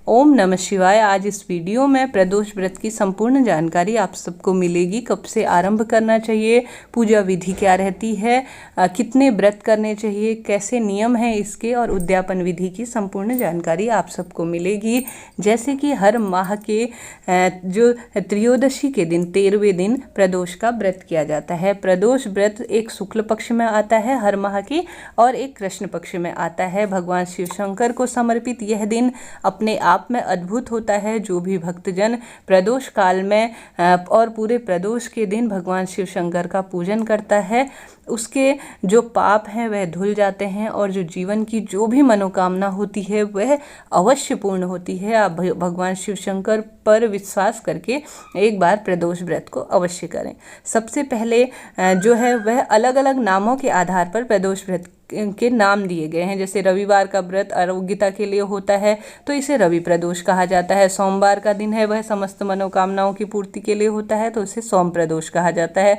ओम नमः शिवाय। आज इस वीडियो में प्रदोष व्रत की संपूर्ण जानकारी आप सबको मिलेगी। कब से आरंभ करना चाहिए, पूजा विधि क्या रहती है, कितने व्रत करने चाहिए, कैसे नियम हैं इसके और उद्यापन विधि की संपूर्ण जानकारी आप सबको मिलेगी। जैसे कि हर माह के जो त्रयोदशी के दिन 13वें दिन प्रदोष का व्रत किया जाता है। प्रदोष व्रत एक शुक्ल पक्ष में आता है हर माह की और एक कृष्ण पक्ष में आता है। भगवान शिव शंकर को समर्पित यह दिन अपने आप में अद्भुत होता है। जो भी भक्तजन प्रदोष काल में और पूरे प्रदोष के दिन भगवान शिव शंकर का पूजन करता है, उसके जो पाप हैं वह धुल जाते हैं और जो जीवन की जो भी मनोकामना होती है वह अवश्य पूर्ण होती है। आप भगवान शिव शंकर पर विश्वास करके एक बार प्रदोष व्रत को अवश्य करें। सबसे पहले जो है वह अलग अलग नामों के आधार पर प्रदोष व्रत के नाम दिए गए हैं। जैसे रविवार का व्रत आरोग्यता के लिए होता है तो इसे रवि प्रदोष कहा जाता है। सोमवार का दिन है वह समस्त मनोकामनाओं की पूर्ति के लिए होता है तो उसे सोम प्रदोष कहा जाता है।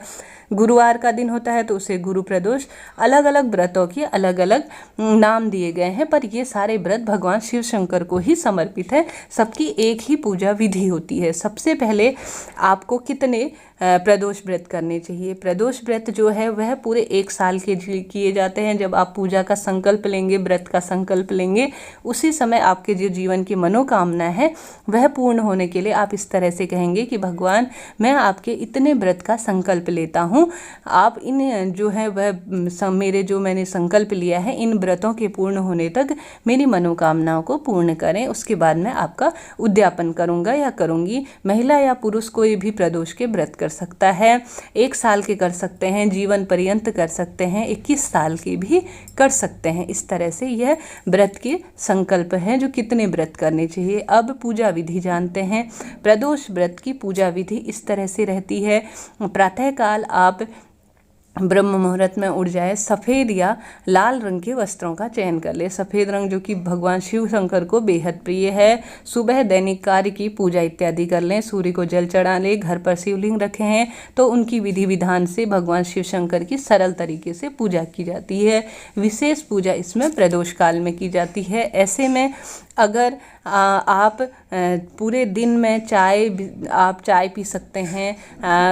गुरुवार का दिन होता है तो उसे गुरु प्रदोष। अलग अलग व्रतों के अलग अलग नाम दिए गए हैं, पर ये सारे व्रत भगवान शिव शंकर को ही समर्पित है। सबकी एक ही पूजा विधि होती है। सबसे पहले आपको कितने प्रदोष व्रत करने चाहिए। प्रदोष व्रत जो है वह पूरे 1 साल के किए जाते हैं। जब आप पूजा का संकल्प लेंगे, व्रत का संकल्प लेंगे, उसी समय आपके जो जीवन की मनोकामना है वह पूर्ण होने के लिए आप इस तरह से कहेंगे कि भगवान मैं आपके इतने व्रत का संकल्प लेता हूँ, आप इन जो है वह मेरे जो मैंने संकल्प लिया है इन व्रतों के पूर्ण होने तक मेरी मनोकामनाओं को पूर्ण करें। उसके बाद मैं आपका उद्यापन करूँगा या करूँगी। महिला या पुरुष कोई भी प्रदोष के व्रत कर सकता है। 1 साल के कर सकते हैं, जीवन पर्यंत कर सकते हैं, 21 साल के भी कर सकते हैं। इस तरह से यह व्रत के संकल्प हैं जो कितने व्रत करने चाहिए। अब पूजा विधि जानते हैं। प्रदोष व्रत की पूजा विधि इस तरह से रहती है। प्रातःकाल आप ब्रह्म मुहूर्त में उठ जाए, सफ़ेद या लाल रंग के वस्त्रों का चयन कर ले। सफ़ेद रंग जो कि भगवान शिव शंकर को बेहद प्रिय है। सुबह दैनिक कार्य की पूजा इत्यादि कर लें, सूर्य को जल चढ़ा लें। घर पर शिवलिंग रखे हैं तो उनकी विधि विधान से भगवान शिव शंकर की सरल तरीके से पूजा की जाती है। विशेष पूजा इसमें प्रदोष काल में की जाती है। ऐसे में अगर आप पूरे दिन में आप चाय पी सकते हैं,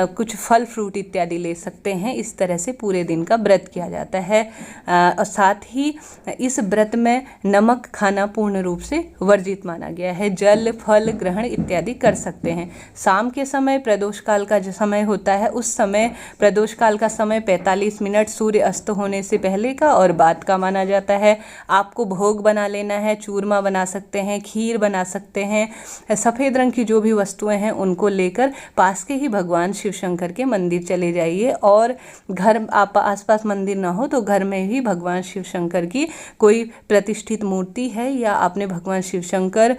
कुछ फल फ्रूट इत्यादि ले सकते हैं। इस तरह से पूरे दिन का व्रत किया जाता है। और साथ ही इस व्रत में नमक खाना पूर्ण रूप से वर्जित माना गया है। जल फल ग्रहण इत्यादि कर सकते हैं। शाम के समय प्रदोष काल का जो समय होता है उस समय प्रदोष काल का समय 45 मिनट सूर्य अस्त होने से पहले का और बाद का माना जाता है। आपको भोग बना लेना है। चूरमा बना सकते हैं, खीर बना सकते हैं। सफ़ेद रंग की जो भी वस्तुएं हैं उनको लेकर पास के ही भगवान शिव शंकर के मंदिर चले जाइए और घर आप आसपास मंदिर ना हो तो घर में ही भगवान शिव शंकर की कोई प्रतिष्ठित मूर्ति है या आपने भगवान शिव शंकर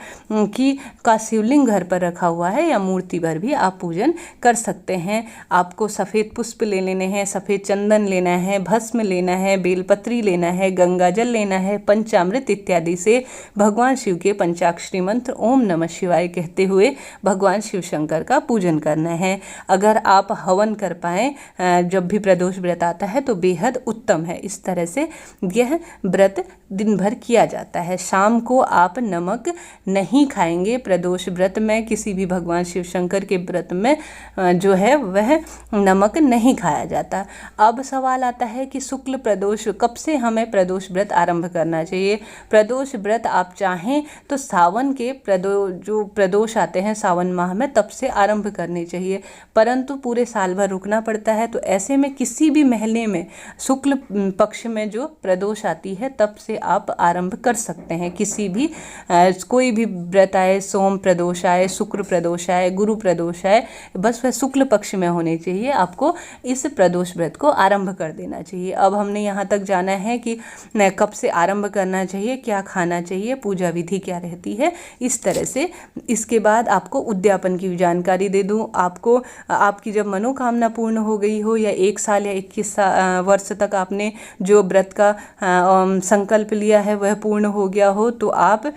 का शिवलिंग घर पर रखा हुआ है या मूर्ति पर भी आप पूजन कर सकते हैं। आपको सफ़ेद पुष्प ले लेने हैं, सफ़ेद चंदन लेना है, भस्म लेना है, बेलपत्री लेना है, गंगा जल लेना है, पंचामृत इत्यादि से भगवान शिव के पंचाक्षरी मंत्र ओम नमः शिवाय कहते हुए भगवान शिव शंकर का पूजन करना है। अगर आप हवन कर पाएँ जब भी प्रदोष व्रत आता है तो बेहद उत्तम है। इस तरह से यह व्रत दिन भर किया जाता है। शाम को आप नमक नहीं खाएंगे। प्रदोष व्रत में किसी भी भगवान शिव शंकर के व्रत में जो है वह नमक नहीं खाया जाता। अब सवाल आता है कि शुक्ल प्रदोष कब से हमें प्रदोष व्रत आरंभ करना चाहिए। प्रदोष व्रत आप चाहें तो सावन के जो प्रदोष आते हैं सावन माह में तब से आरंभ करने चाहिए, परंतु पूरे साल भर रुकना पड़ता है। तो ऐसे में किसी भी महीने में शुक्ल पक्ष में जो प्रदोष आती है तब से आप आरंभ कर सकते हैं। किसी भी कोई भी व्रत आए, सोम प्रदोष आए, शुक्र प्रदोष आए, गुरु प्रदोष आए, बस वह शुक्ल पक्ष में होने चाहिए। आपको इस प्रदोष व्रत को आरंभ कर देना चाहिए। अब हमने यहाँ तक जाना है कि कब से आरंभ करना चाहिए, क्या खाना चाहिए, पूजा विधि क्या रहती है। इस तरह से इसके बाद आपको उद्यापन की जानकारी दे दूं। आपको आपकी जब मनोकामना पूर्ण हो गई हो या 1 साल या 21 वर्ष तक आपने जो व्रत का संकल्प लिया है वह पूर्ण हो गया हो तो आप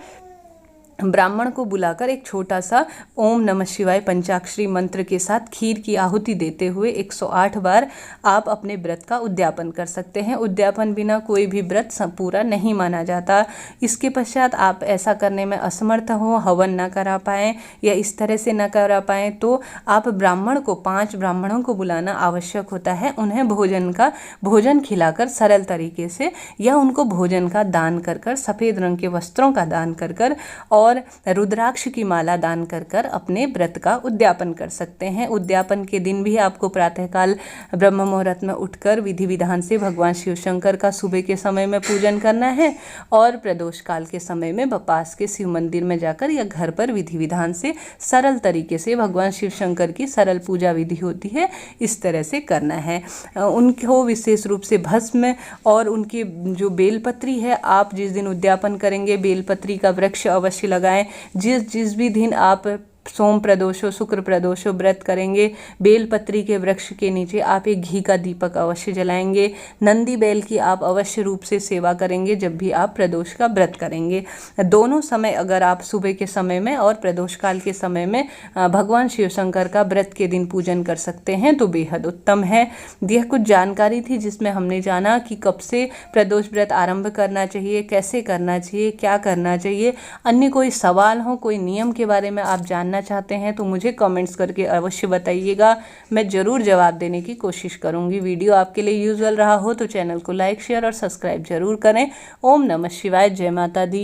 ब्राह्मण को बुलाकर एक छोटा सा ओम नमः शिवाय पंचाक्षरी मंत्र के साथ खीर की आहुति देते हुए 108 बार आप अपने व्रत का उद्यापन कर सकते हैं। उद्यापन बिना कोई भी व्रत पूरा नहीं माना जाता। इसके पश्चात आप ऐसा करने में असमर्थ हो, हवन ना करा पाएँ या इस तरह से ना करा पाएँ, तो आप ब्राह्मण को 5 ब्राह्मणों को बुलाना आवश्यक होता है। उन्हें भोजन खिलाकर सरल तरीके से, या उनको भोजन का दान कर कर, सफ़ेद रंग के वस्त्रों का दान कर कर और रुद्राक्ष की माला दान कर कर अपने व्रत का उद्यापन कर सकते हैं। उद्यापन के दिन भी आपको प्रातःकाल ब्रह्म मुहूर्त में उठकर विधि विधान से भगवान शिव शंकर का सुबह के समय में पूजन करना है और प्रदोष काल के समय में पास के शिव मंदिर में जाकर या घर पर विधि विधान से सरल तरीके से भगवान शिव शंकर की सरल पूजा विधि होती है, इस तरह से करना है। उनको विशेष रूप से भस्म और उनकी जो बेलपत्री है, आप जिस दिन उद्यापन करेंगे बेलपत्री का वृक्ष अवश्य लगाएं। जिस भी दिन आप सोम प्रदोषो शुक्र प्रदोषो व्रत करेंगे, बेलपत्री के वृक्ष के नीचे आप एक घी का दीपक अवश्य जलाएंगे। नंदी बैल की आप अवश्य रूप से सेवा करेंगे जब भी आप प्रदोष का व्रत करेंगे। दोनों समय अगर आप सुबह के समय में और प्रदोष काल के समय में भगवान शिव शंकर का व्रत के दिन पूजन कर सकते हैं तो बेहद उत्तम है। यह कुछ जानकारी थी जिसमें हमने जाना कि कब से प्रदोष व्रत आरंभ करना चाहिए, कैसे करना चाहिए, क्या करना चाहिए। अन्य कोई सवाल हो, कोई नियम के बारे में आप जानना चाहते हैं तो मुझे कमेंट्स करके अवश्य बताइएगा, मैं ज़रूर जवाब देने की कोशिश करूंगी। वीडियो आपके लिए यूजफुल रहा हो तो चैनल को लाइक, शेयर और सब्सक्राइब जरूर करें। ओम नमः शिवाय, जय माता दी।